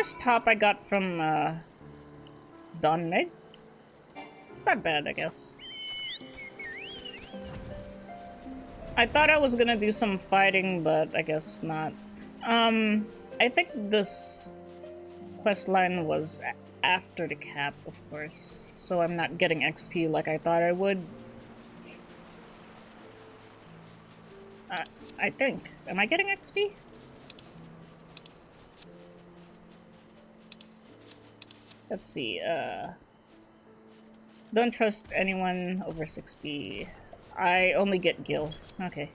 this top I got from Don Meg. It's not bad, I guess. I thought I was gonna do some fighting, but I guess not. I think this quest line was after the cap, of course, so I'm not getting XP like I thought I would. I think. Am I getting XP? Let's see, don't trust anyone over 60. I only get Gil. Okay.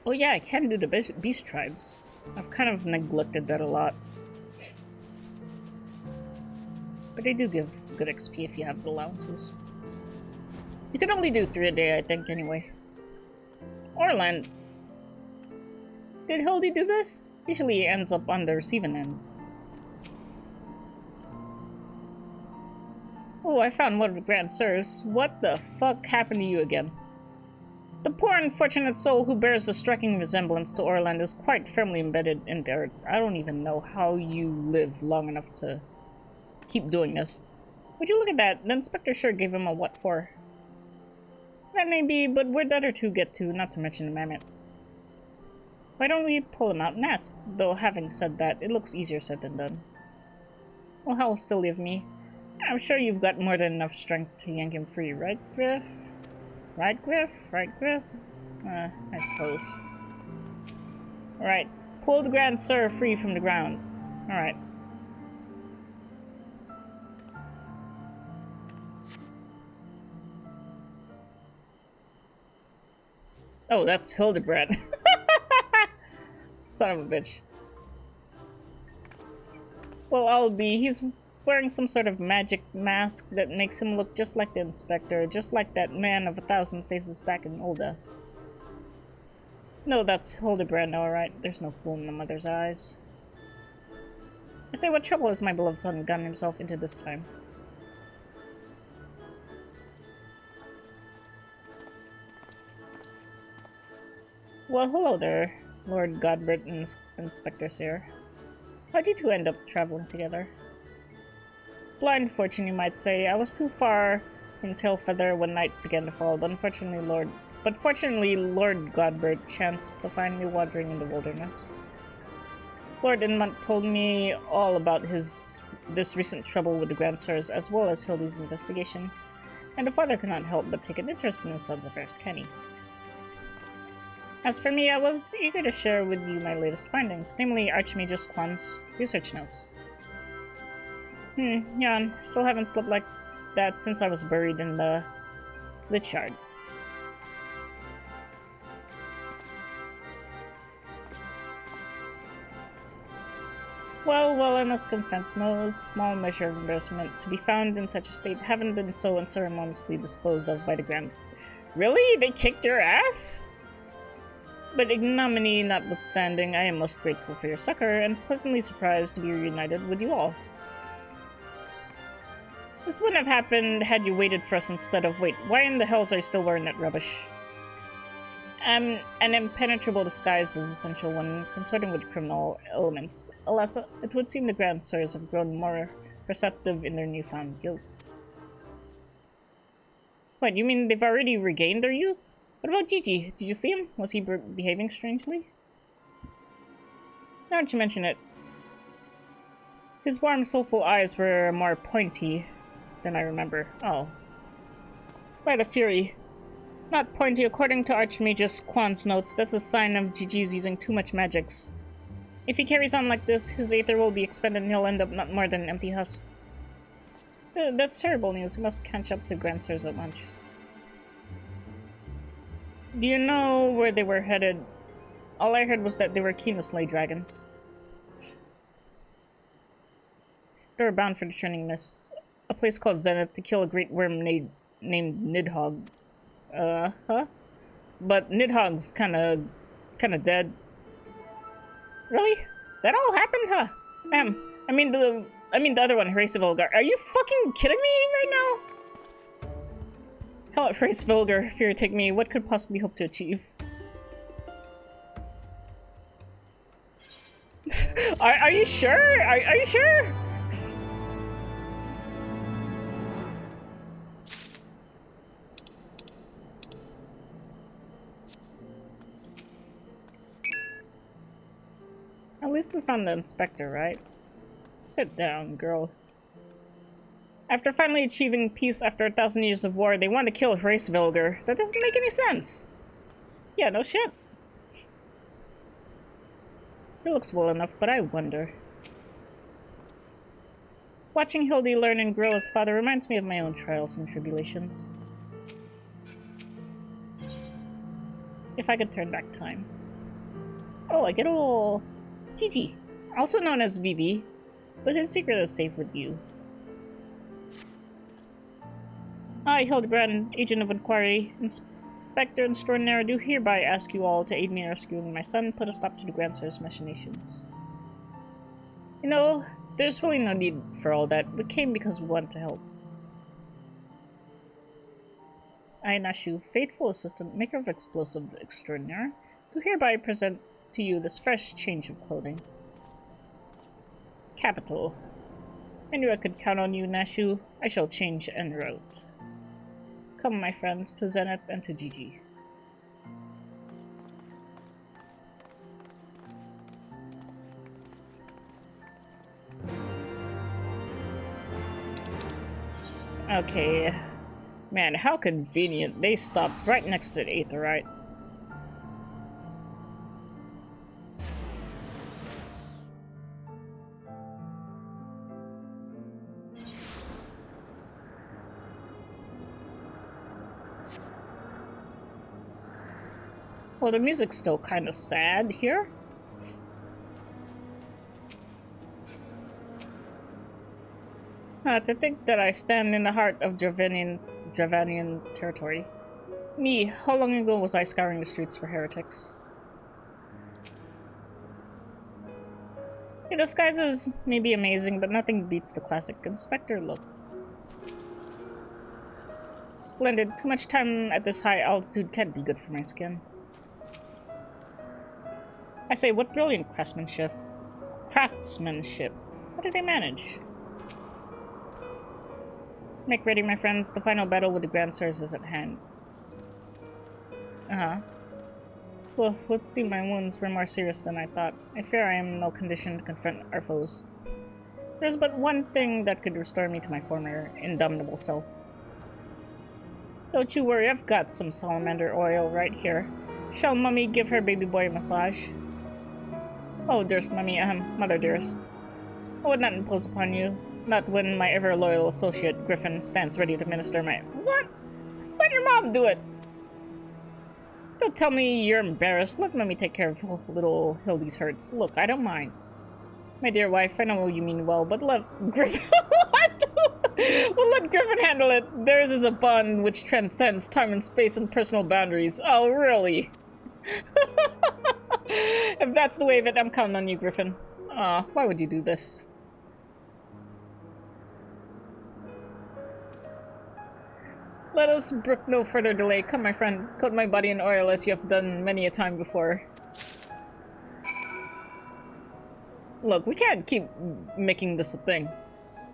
Oh yeah, I can do the beast tribes. I've kind of neglected that a lot. But they do give good XP if you have the allowances. You can only do 3 a day, I think, anyway. Orland. Did Hildy do this? Usually he ends up on the receiving end. Oh, I found one of the Grand Sirs. What the fuck happened to you again? The poor unfortunate soul who bears a striking resemblance to Orland is quite firmly embedded in the earth. I don't even know how you live long enough to keep doing this. Would you look at that? The inspector sure gave him a what for. That may be, but where'd the other two get to, not to mention the mammoth? Why don't we pull him out and ask? Though having said that, it looks easier said than done. Well, how silly of me. I'm sure you've got more than enough strength to yank him free, right, Griff? Right, Griff? Right, Griff? I suppose. Alright, pull the Grand Sir free from the ground. Alright. Oh, that's Hildebrand. Son of a bitch. Well, I'll be. He's wearing some sort of magic mask that makes him look just like the inspector, just like that man of 1,000 faces back in Ulda. No, that's Hildebrand, alright. There's no fool in the mother's eyes. I say, what trouble has my beloved son gotten himself into this time? Well, hello there, Lord Godbert and Inspector Seer. How'd you two end up traveling together? Blind fortune, you might say. I was too far from Tailfeather when night began to fall, but fortunately Lord Godbert chanced to find me wandering in the wilderness. Lord Inmont told me all about this recent trouble with the Grand Sirs, as well as Hildy's investigation, and the father could not help but take an interest in his son's affairs, can he? As for me, I was eager to share with you my latest findings, namely Archmagus Quan's research notes. Yeah, still haven't slept like that since I was buried in the Lich Yard. Well, I must confess, no small measure of embarrassment to be found in such a state, haven't been so unceremoniously disposed of by the Grand... Really? They kicked your ass? But ignominy notwithstanding, I am most grateful for your succor, and pleasantly surprised to be reunited with you all. This wouldn't have happened had you waited for us instead of... Wait, why in the hells are you still wearing that rubbish? An impenetrable disguise is essential when consorting with criminal elements. Alas, it would seem the Grand Sirs have grown more perceptive in their newfound guilt. What, you mean they've already regained their youth? What about Gigi? Did you see him? Was he behaving strangely? Now that you mention it, his warm, soulful eyes were more pointy than I remember. Oh. By the Fury. Not pointy. According to Archmagus Quan's notes, that's a sign of Gigi's using too much magics. If he carries on like this, his aether will be expended and he'll end up not more than an empty husk. That's terrible news. We must catch up to Grand Sirs at lunch. Do you know where they were headed? All I heard was that they were keen to slay dragons. They were bound for the Churning Mists, a place called Zenith, to kill a great worm named Nidhogg. But Nidhogg's kinda dead. Really? That all happened, huh? I mean the other one, Race of Olgar. Are you fucking kidding me right now? Hell, at Race Vulgar, fear take me, what could possibly hope to achieve? Are you sure? Are you sure? At least we found the inspector, right? Sit down, girl. After finally achieving peace after 1,000 years of war, they want to kill Hraesvelgr. That doesn't make any sense. Yeah, no shit. It looks well enough, but I wonder. Watching Hildy learn and grow as father reminds me of my own trials and tribulations. If I could turn back time. Oh, I get a little... Gigi, also known as Vivi, but his secret is safe with you. I, Hildebrand, Agent of Inquiry, Inspector Extraordinaire, do hereby ask you all to aid me in rescuing my son, put a stop to the Grand Sir's machinations. You know, there's really no need for all that. We came because we want to help. I, Nashu, faithful assistant, maker of explosive extraordinaire, do hereby present to you this fresh change of clothing. Capital. I knew I could count on you, Nashu. I shall change en route. Come, my friends, to Zenith and to Gigi. Okay. Man, how convenient. They stopped right next to the Aetherite. Well, the music's still kind of sad here. To think that I stand in the heart of Dravanian territory. Me, how long ago was I scouring the streets for heretics? The disguises may be amazing, but nothing beats the classic Inspector look. Splendid. Too much time at this high altitude can't be good for my skin. I say, what brilliant craftsmanship. How did they manage? Make ready, my friends. The final battle with the Grand Sirs is at hand. Well, let's see, my wounds were more serious than I thought. I fear I am in no condition to confront our foes. There's but one thing that could restore me to my former indomitable self. Don't you worry, I've got some salamander oil right here. Shall Mummy give her baby boy a massage? Oh, dearest Mummy, Mother dearest. I would not impose upon you. Not when my ever-loyal associate, Griffin, stands ready to minister my— What? Let your mom do it! Don't tell me you're embarrassed. Let Mummy take care of little Hildy's hurts. Look, I don't mind. My dear wife, I know you mean well, but let Griffin— What? Well, let Griffin handle it. Theirs is a bond which transcends time and space and personal boundaries. Oh, really? If that's the way of it, I'm counting on you, Griffin. Aw, why would you do this? Let us brook no further delay. Come, my friend, coat my body in oil as you have done many a time before. Look, we can't keep making this a thing.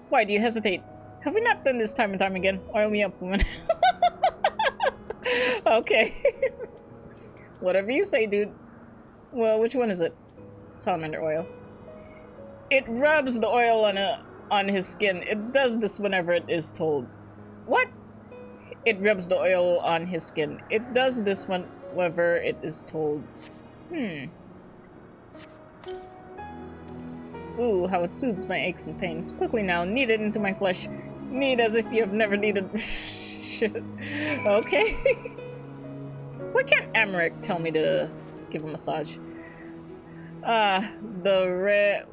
Why do you hesitate? Have we not done this time and time again? Oil me up, woman. Okay. Whatever you say, dude. Well, which one is it? Salamander oil. It rubs the oil on his skin. It does this whenever it is told. What? It rubs the oil on his skin. It does this whenever it is told. Ooh, how it soothes my aches and pains. Quickly now, knead it into my flesh. Knead as if you have never kneaded— Shit. Okay. Why can't Amaric tell me to give a massage? The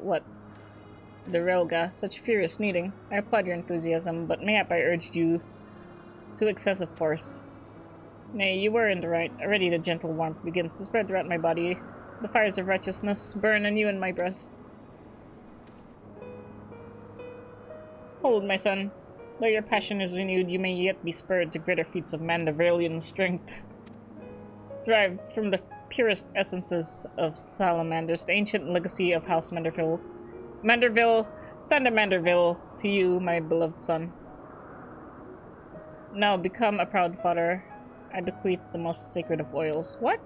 Relga, such furious kneading. I applaud your enthusiasm, but mayhap I urged you to excessive force. Nay, you were in the right. Already the gentle warmth begins to spread throughout my body. The fires of righteousness burn anew in my breast. Hold, my son. Though your passion is renewed, you may yet be spurred to greater feats of Mandervillian strength. Derived from the purest essences of salamanders, the ancient legacy of House Manderville. Manderville, send a Manderville to you, my beloved son. Now become a proud father. I bequeath the most sacred of oils. What?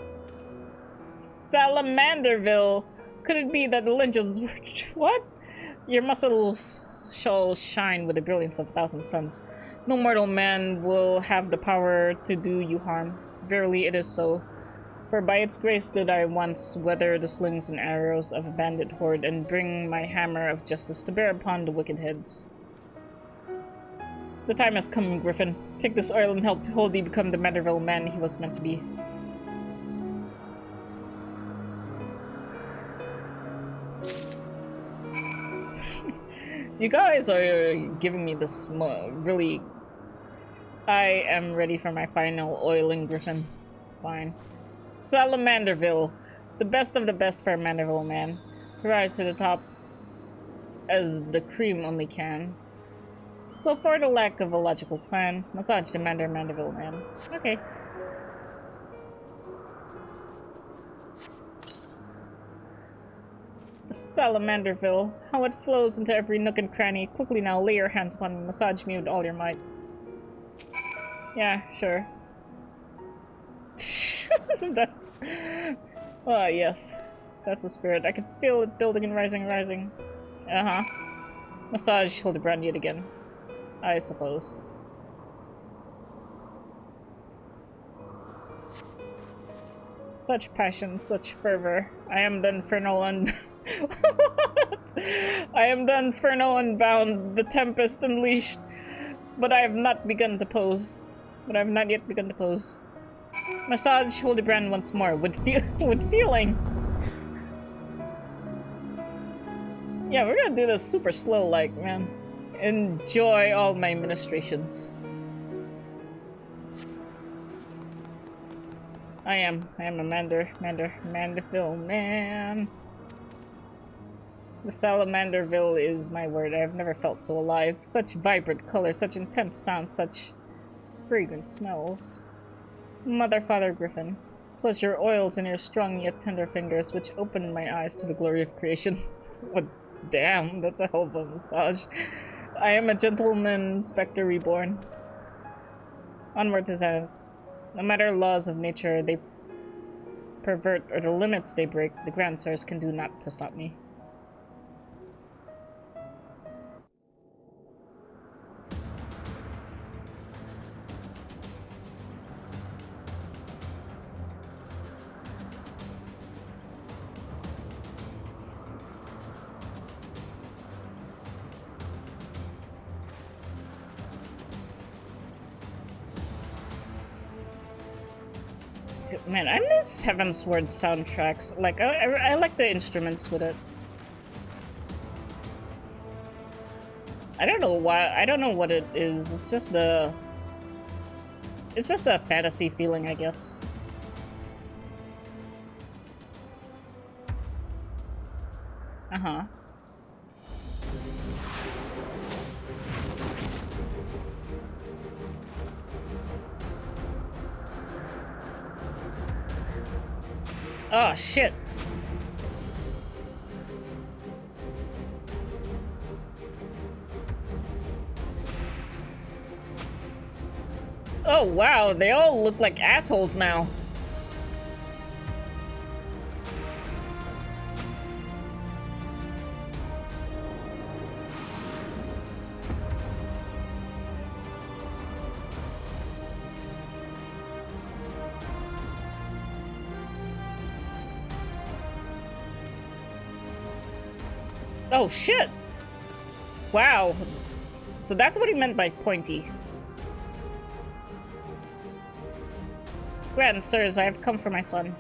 Salamanderville! Could it be that the Lynch's... What? Your muscles shall shine with the brilliance of 1,000 suns. No mortal man will have the power to do you harm. Verily it is so. For by its grace did I once weather the slings and arrows of a bandit horde and bring my hammer of justice to bear upon the wicked heads. The time has come, Griffin. Take this oil and help Holdy become the Manderville man he was meant to be. You guys are giving me this really... I am ready for my final oiling, Griffin. Fine. Salamanderville. The best of the best for a Manderville man. To rise to the top as the cream only can. So for the lack of a logical plan, massage the Manderville man. Okay. Salamanderville. How it flows into every nook and cranny. Quickly now, lay your hands upon me. Massage me with all your might. Yeah, sure. That's... Oh, yes. That's the spirit. I can feel it building and rising. Uh-huh. Massage Hildebrand yet again. I suppose. Such passion, such fervor. I am the infernal I am the inferno unbound, the tempest unleashed. But I have not begun to pose. But I have not yet begun to pose. Massage Hildebrand once more, with feeling. Yeah, we're gonna do this super slow, like, man. Enjoy all my ministrations. I am a Manderville man. The Salamanderville is my word. I have never felt so alive. Such vibrant color, such intense sound, such fragrant smells. Mother, Father Griffin, 'twas your oils and your strong yet tender fingers which opened my eyes to the glory of creation. What? Damn, that's a hell of a massage. I am a gentleman spectre reborn. Onward to Zenith. No matter laws of nature they pervert or the limits they break, the Grand Sirs can do naught to stop me. Man, I miss Heavensward soundtracks. Like, I like the instruments with it. I don't know why. I don't know what it is. It's just a fantasy feeling, I guess. Uh-huh. Oh, shit. Oh, wow. They all look like assholes now. Oh, shit! Wow. So that's what he meant by pointy. Grand sirs, I have come for my son.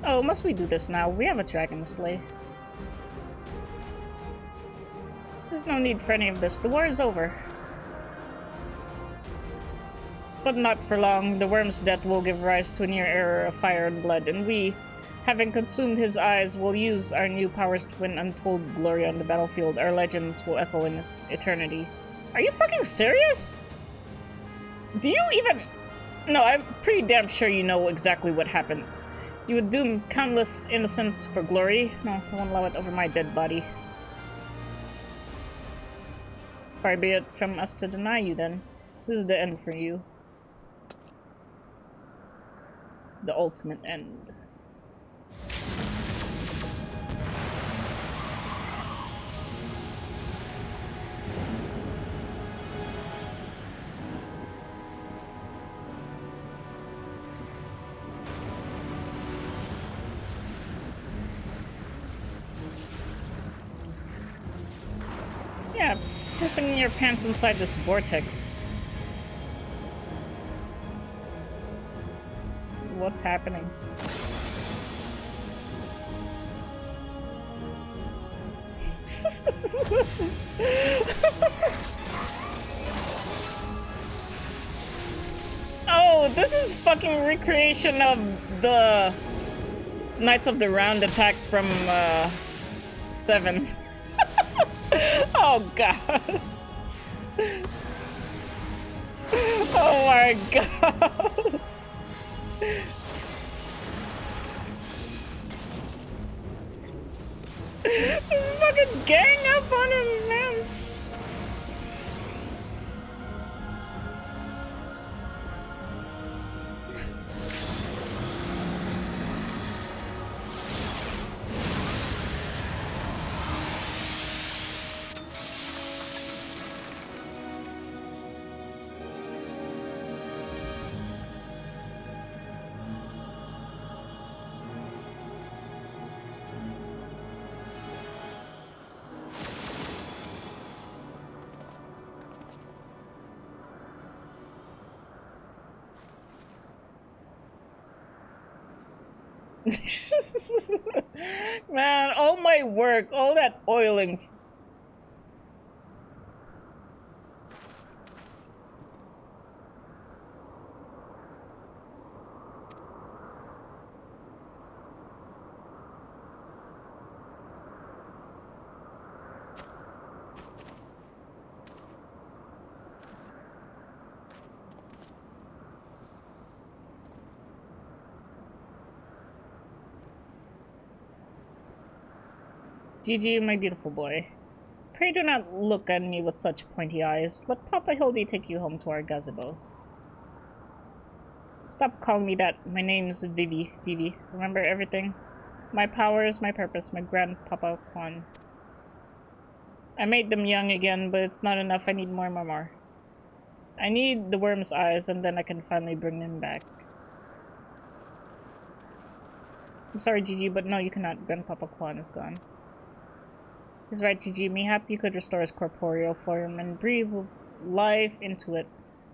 Oh, must we do this now? We have a dragon to slay. There's no need for any of this. The war is over. But not for long. The worm's death will give rise to a near era of fire and blood, and we, having consumed his eyes, will use our new powers to win untold glory on the battlefield. Our legends will echo in eternity. Are you fucking serious? Do you even... No, I'm pretty damn sure you know exactly what happened. You would doom countless innocents for glory? No, I won't allow it over my dead body. Far be it from us to deny you, then. This is the end for you. The ultimate end. Yeah, pissing your pants inside this vortex. What's happening? Oh, this is fucking recreation of the Knights of the Round attack from 7. Oh god. Oh my god. Just fucking gang up on him, man. Man, all my work, all that oiling. Gigi, my beautiful boy. Pray do not look at me with such pointy eyes. Let Papa Hildy take you home to our gazebo. Stop calling me that. My name's Vivi. Vivi. Remember everything? My powers, my purpose, my grandpapa Quan. I made them young again, but it's not enough. I need more. I need the worm's eyes, and then I can finally bring them back. I'm sorry, Gigi, but no, you cannot. Grandpapa Quan is gone. He's right, Gigi. Mayhap you could restore his corporeal form and breathe life into it.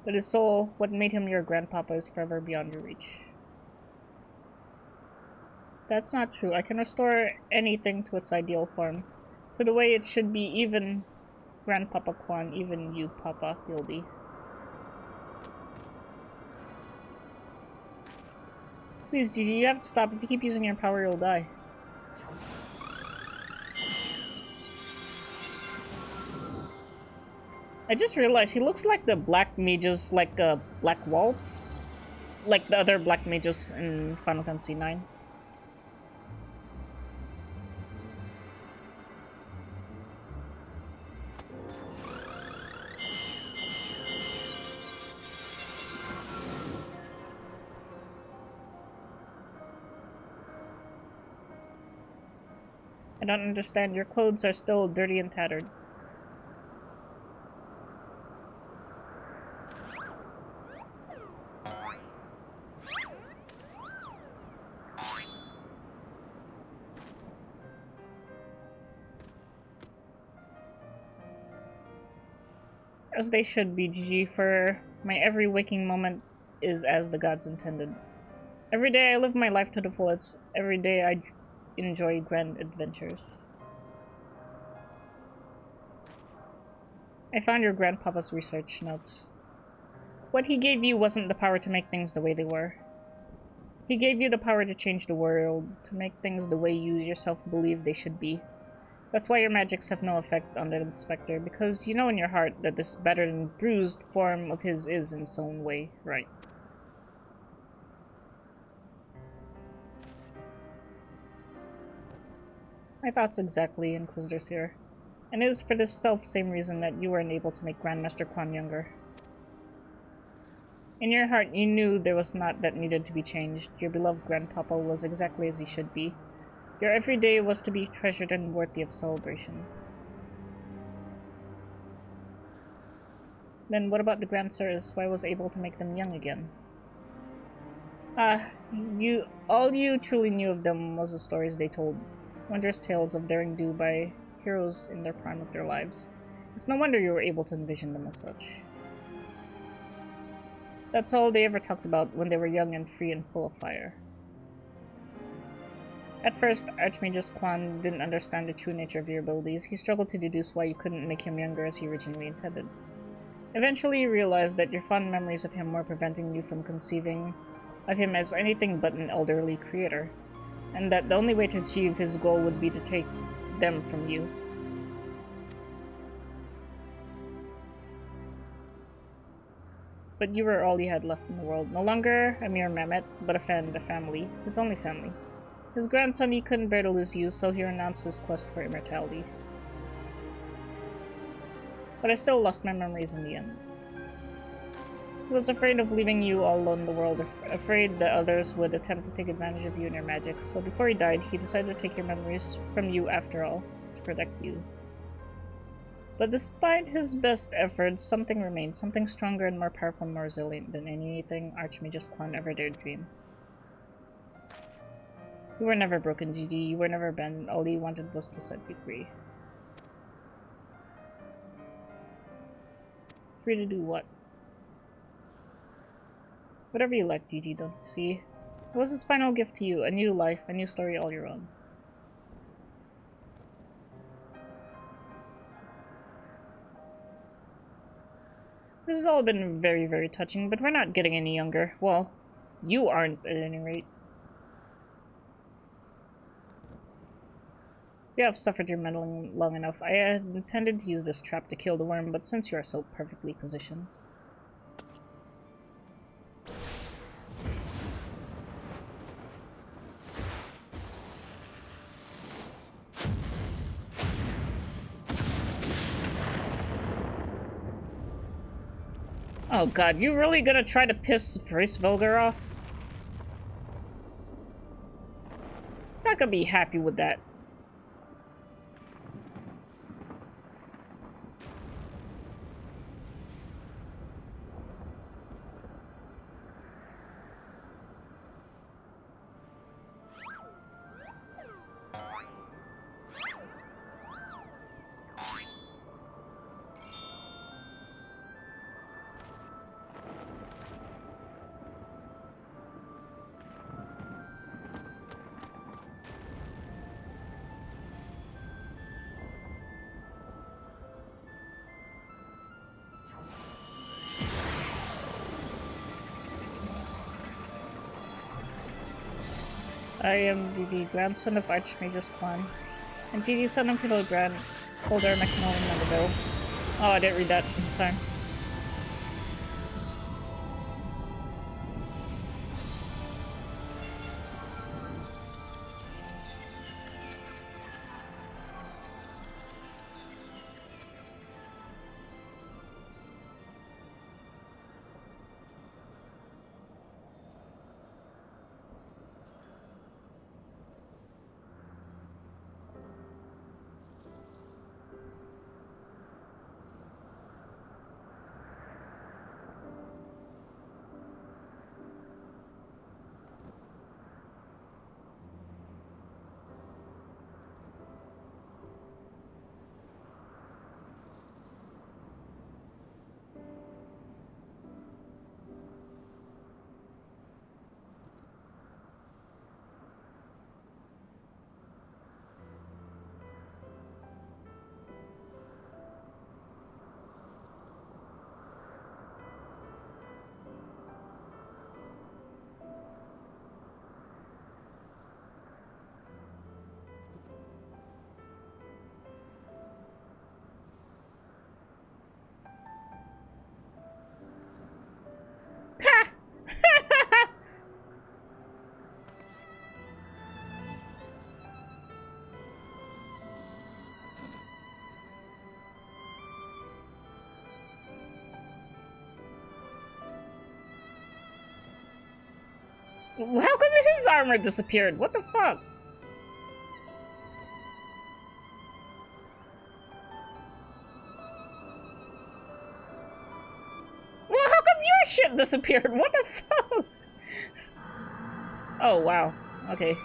But his soul, what made him your grandpapa, is forever beyond your reach. That's not true. I can restore anything to its ideal form. To the way it should be, even Grandpapa Quan, even you, Papa Hildy. Please, Gigi, you have to stop. If you keep using your power, you'll die. I just realized he looks like the black mages, like Black Waltz, like the other black mages in Final Fantasy IX. I don't understand. Your clothes are still dirty and tattered. As they should be, Gigi, for my every waking moment is as the gods intended. Every day I live my life to the fullest. Every day I enjoy grand adventures. I found your grandpapa's research notes. What he gave you wasn't the power to make things the way they were. He gave you the power to change the world, to make things the way you yourself believe they should be. That's why your magics have no effect on the inspector, because you know in your heart that this battered and bruised form of his is in its own way right. My thoughts exactly, Inquisitor Seer. And it is for this self-same reason that you were unable to make Grandmaster Quan younger. In your heart, you knew there was not that needed to be changed. Your beloved Grandpapa was exactly as he should be. Your every day was to be treasured and worthy of celebration. Then what about the Grand Sirs? Why was able to make them young again? All you truly knew of them was the stories they told. Wondrous tales of daring do by heroes in their prime of their lives. It's no wonder you were able to envision them as such. That's all they ever talked about when they were young and free and full of fire. At first, Archmagus Quan didn't understand the true nature of your abilities. He struggled to deduce why you couldn't make him younger as he originally intended. Eventually, he realized that your fond memories of him were preventing you from conceiving of him as anything but an elderly creator, and that the only way to achieve his goal would be to take them from you. But you were all he had left in the world. No longer a mere Mehmet, but a friend, a family. His only family. His grandson, he couldn't bear to lose you, so he renounced his quest for immortality. But I still lost my memories in the end. He was afraid of leaving you all alone in the world, afraid that others would attempt to take advantage of you and your magic, so before he died, he decided to take your memories from you after all, to protect you. But despite his best efforts, something remained, something stronger and more powerful and more resilient than anything Archmagus Quan ever dared dream. You were never broken, Gigi, you were never abandoned, all he wanted was to set you free. Free to do what? Whatever you like, Gigi, don't you see? It was his final gift to you, a new life, a new story all your own. This has all been very, very touching, but we're not getting any younger. Well, you aren't at any rate. You have suffered your meddling long enough. I had intended to use this trap to kill the worm, but since you are so perfectly positioned... Oh god, you really gonna try to piss Vracevelgar off? He's not gonna be happy with that. I am the grandson of Archmagus Quan, and Gigi, son of Hildebrand Manderville. Oh, I didn't read that in time. How come his armor disappeared? What the fuck? Well, how come your shit disappeared? What the fuck? Oh, wow. Okay.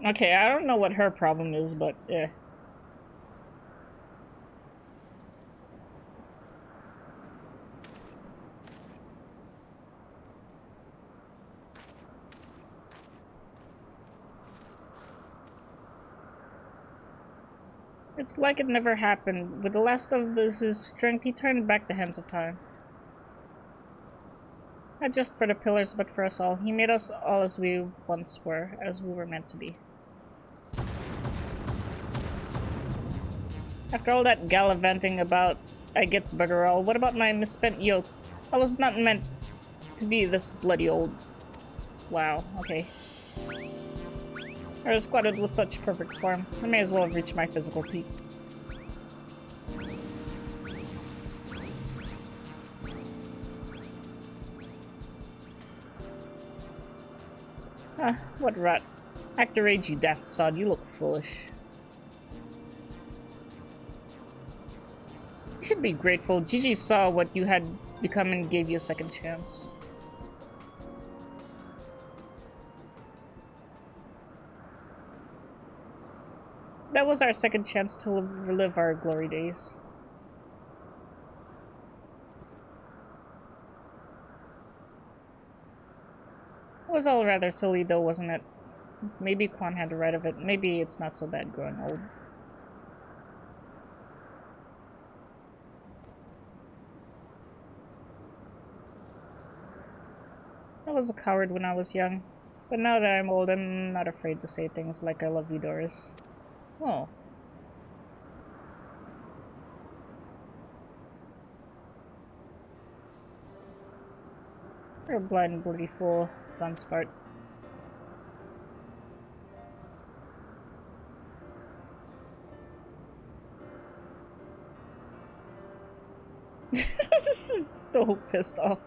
Okay, I don't know what her problem is, but yeah. It's like it never happened. With the last of his strength, he turned back the hands of time. Not just for the pillars, but for us all. He made us all as we once were, as we were meant to be. After all that gallivanting about I get buggerall, what about my misspent youth? I was not meant to be this bloody old... Wow, okay. I was squatted with such perfect form. I may as well have reached my physical peak. Ah, what rot. Act your age, you daft sod. You look foolish. You should be grateful. Gigi saw what you had become and gave you a second chance. That was our second chance to relive our glory days. It was all rather silly though, wasn't it? Maybe Quan had the right of it. Maybe it's not so bad growing old. I was a coward when I was young, but now that I'm old, I'm not afraid to say things like I love you, Doris. Oh. You're a blind, bloody fool, Gunspart. Just so pissed off.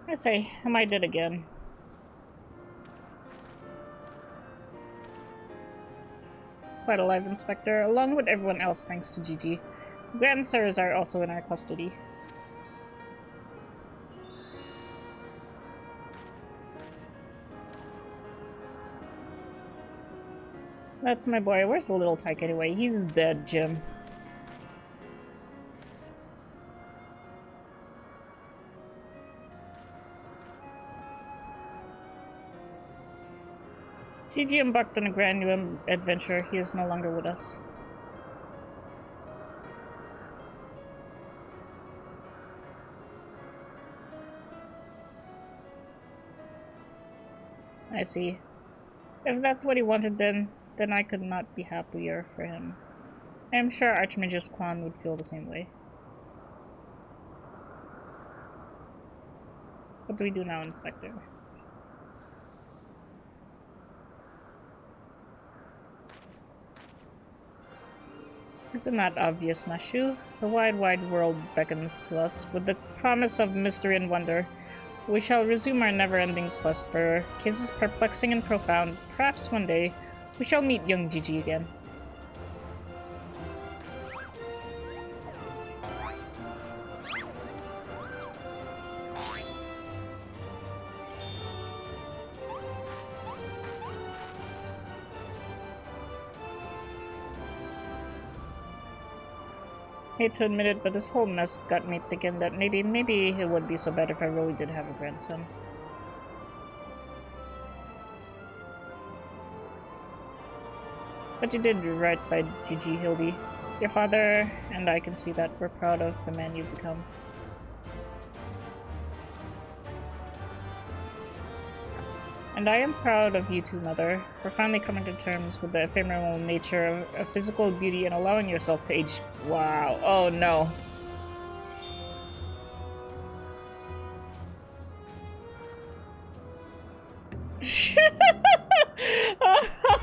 I say, I might did again. Quite alive, Inspector, along with everyone else thanks to Gigi. Grand Sirs are also in our custody. That's my boy. Where's the little tyke anyway? He's dead, Jim. Gigi embarked on a grand new adventure. He is no longer with us. I see. If that's what he wanted then I could not be happier for him. I am sure Archmagus Quan would feel the same way. What do we do now, Inspector? Is it not obvious, Nashu? The wide, wide world beckons to us. With the promise of mystery and wonder, we shall resume our never-ending quest for cases perplexing and profound. Perhaps one day, we shall meet young Gigi again. Hate to admit it, but this whole mess got me thinking that maybe it would be so bad if I really did have a grandson. But you did right by Gigi, Hildy. Your father and I can see that. We're proud of the man you've become. And I am proud of you too, Mother, for finally coming to terms with the ephemeral nature of physical beauty and allowing yourself to age. Wow. Oh no.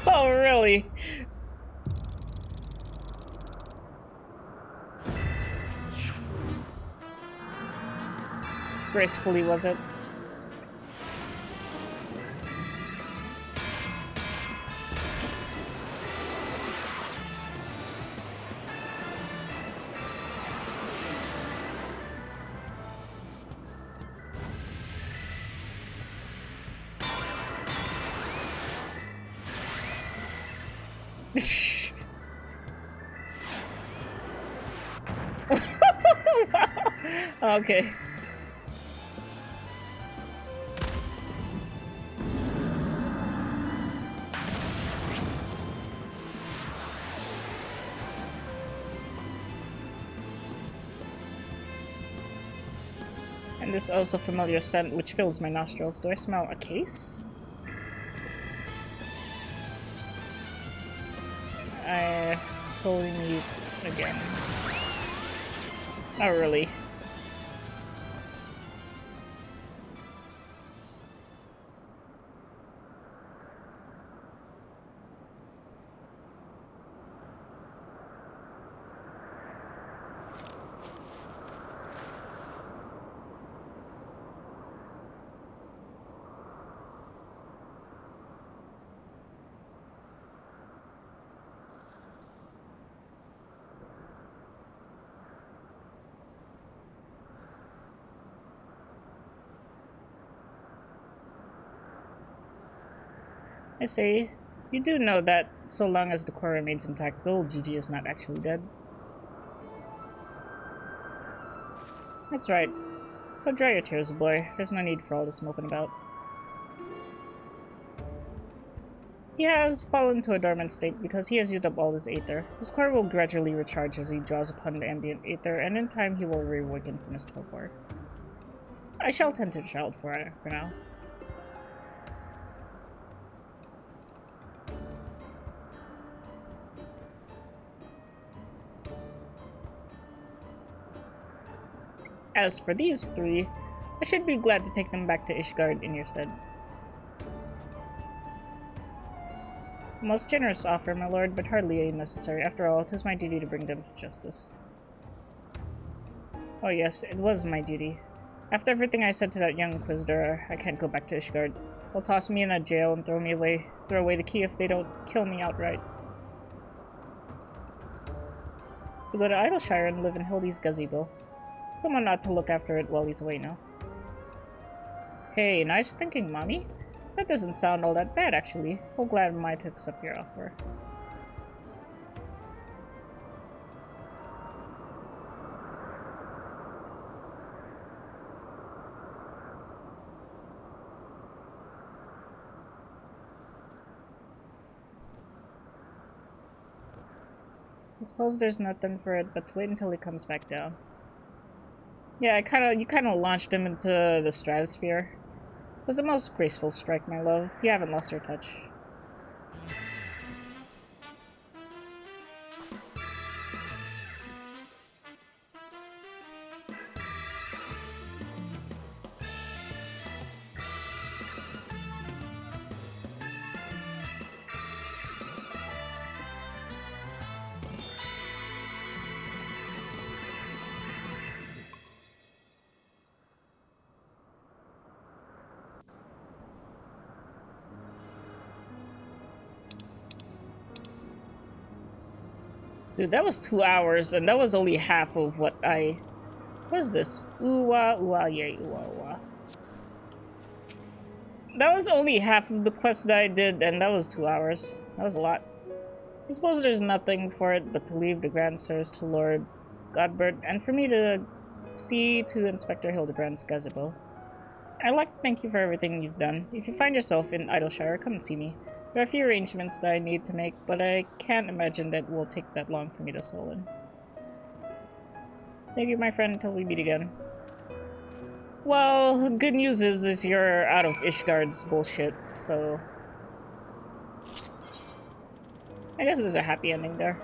Oh, really? Gracefully, was it? Okay. And this also familiar scent which fills my nostrils. Do I smell a case? I totally need again. Not really. I say, you do know that so long as the core remains intact, little Gigi is not actually dead. That's right. So dry your tears, boy. There's no need for all this moping about. He has fallen to a dormant state because he has used up all his aether. His core will gradually recharge as he draws upon the ambient aether, and in time he will reawaken from his torpor. I shall tend to the child for now. As for these three, I should be glad to take them back to Ishgard in your stead. A most generous offer, my lord, but hardly necessary. After all, 'tis my duty to bring them to justice. Oh yes, it was my duty. After everything I said to that young inquisitor, I can't go back to Ishgard. They'll toss me in a jail and throw away the key if they don't kill me outright. So go to Idleshire and live in Hildy's gazebo. Someone ought to look after it while he's away now. Hey, nice thinking, Mommy. That doesn't sound all that bad, actually. How glad am I to accept your offer. I suppose there's nothing for it but to wait until he comes back down. Yeah, you kinda launched him into the stratosphere. It was a most graceful strike, my love. You haven't lost your touch. Dude, that was 2 hours, and that was only half of what I... What is this? Ooh-wah, ooh-wah, yay, ooh-wah, ooh-wah. That was only half of the quest that I did, and that was 2 hours. That was a lot. I suppose there's nothing for it but to leave the Grand Sirs to Lord Godbert, and for me to see to Inspector Hildebrand's gazebo. I'd like to thank you for everything you've done. If you find yourself in Idleshire, come and see me. There are a few arrangements that I need to make, but I can't imagine that it will take that long for me to settle in. Thank you, my friend, until we meet again. Well, good news is you're out of Ishgard's bullshit, so... I guess there's a happy ending there.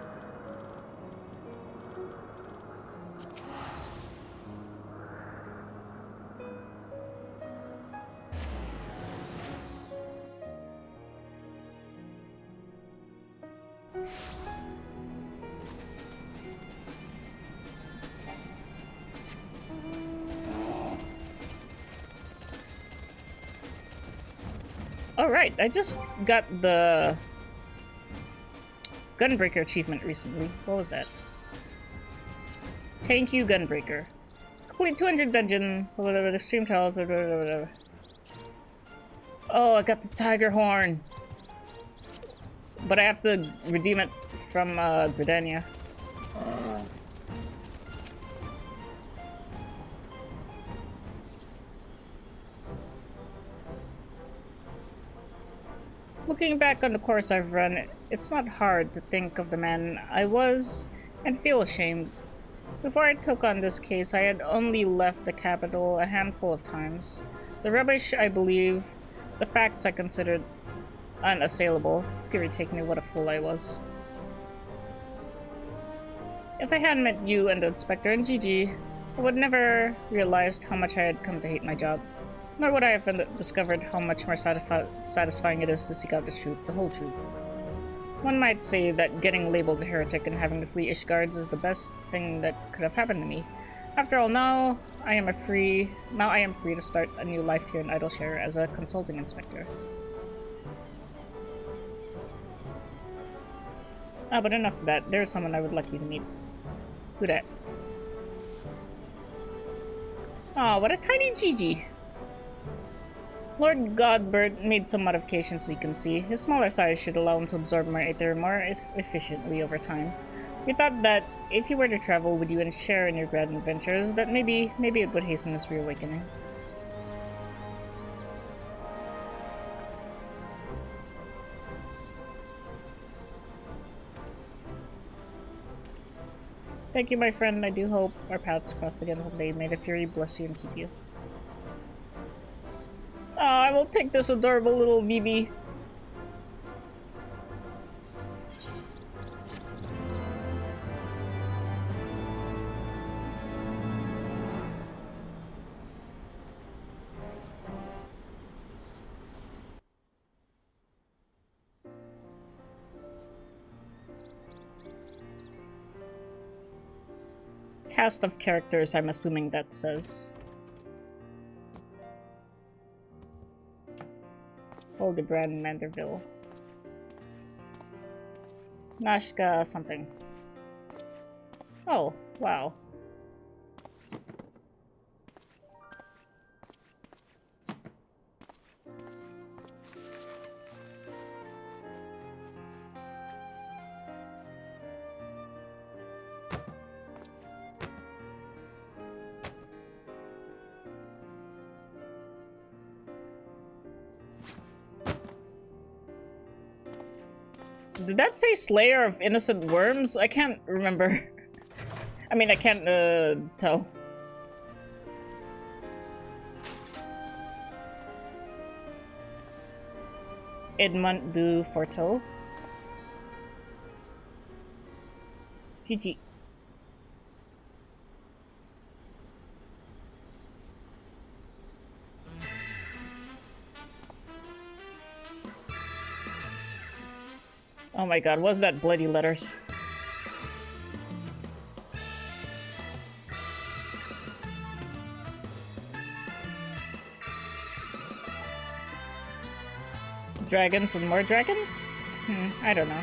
Alright, I just got the Gunbreaker achievement recently. What was that? Thank you, Gunbreaker. Complete 200 dungeon, whatever, the stream trials, whatever. Oh, I got the tiger horn. But I have to redeem it from Gridania. Looking back on the course I've run, it's not hard to think of the man I was and feel ashamed. Before I took on this case, I had only left the capital a handful of times. The rubbish I believed, the facts I considered unassailable. Fury take me, what a fool I was. If I hadn't met you and the Inspector and Gigi, I would never realized how much I had come to hate my job. Nor would I have discovered how much more satisfying it is to seek out the truth, the whole truth. One might say that getting labeled a heretic and having to flee Ishgards is the best thing that could have happened to me. After all, now I am free to start a new life here in Idleshire as a consulting inspector. Ah, but enough of that. There's someone I would like you to meet. Who dat? Aw, what a tiny Gigi. Lord Godbert made some modifications, you can see. His smaller size should allow him to absorb my ether more efficiently over time. We thought that if he were to travel with you and share in your grand adventures, that maybe it would hasten his reawakening. Thank you, my friend. I do hope our paths cross again someday. May the Fury bless you and keep you. Oh, I will take this adorable little BB. Cast of characters, I'm assuming that says. Hildebrand Manderville. Nashka something. Oh, wow. Did that say Slayer of Innocent Worms? I can't remember. I mean, I can't tell. Edmond du Forteau. GG. Oh my god, what's that bloody letters? Dragons and more dragons? I don't know.